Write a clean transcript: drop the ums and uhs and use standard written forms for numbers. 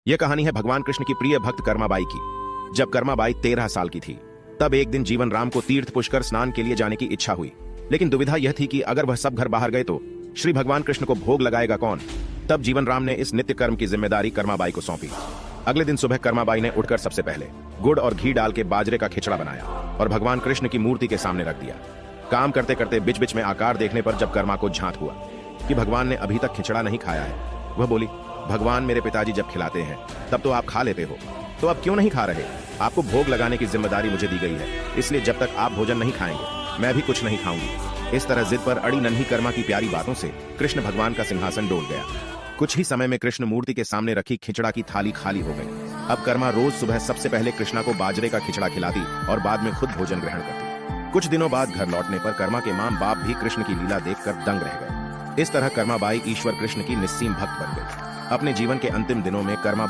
यह कहानी है भगवान कृष्ण की प्रिय भक्त कर्माबाई की। जब कर्माबाई 13 साल की थी, तब एक दिन जीवन राम को तीर्थ पुष्कर स्नान के लिए जाने की इच्छा हुई। लेकिन दुविधा यह थी कि अगर वह सब घर बाहर गए तो श्री भगवान कृष्ण को भोग लगाएगा कौन। तब जीवन राम ने इस नित्य कर्म की जिम्मेदारी कर्माबाई को सौंपी। अगले दिन सुबह कर्माबाई ने उठकर सबसे पहले गुड़ और घी डाल के बाजरे का खिचड़ा बनाया और भगवान कृष्ण की मूर्ति के सामने रख दिया। काम करते करते बीच बीच में आकार देखने पर जब कर्मा को झांक हुआ कि भगवान ने अभी तक खिचड़ा नहीं खाया है, वह बोली, भगवान मेरे पिताजी जब खिलाते हैं तब तो आप खा लेते हो, तो अब क्यों नहीं खा रहे। आपको भोग लगाने की जिम्मेदारी मुझे दी गई है, इसलिए जब तक आप भोजन नहीं खाएंगे मैं भी कुछ नहीं खाऊंगी। इस तरह जिद पर अड़ी नन्ही कर्मा की प्यारी बातों से कृष्ण भगवान का सिंहासन डोल गया। कुछ ही समय में कृष्ण मूर्ति के सामने रखी खिचड़ा की थाली खाली हो गई। अब कर्मा रोज सुबह सबसे पहले कृष्णा को बाजरे का खिचड़ा खिलाती और बाद में खुद भोजन ग्रहण करती। कुछ दिनों बाद घर लौटने पर कर्मा के मां बाप भी कृष्ण की लीला देखकर दंग रह गए। इस तरह कर्माबाई ईश्वर कृष्ण की निस्सीम भक्त बन गई। अपने जीवन के अंतिम दिनों में कर्माबाई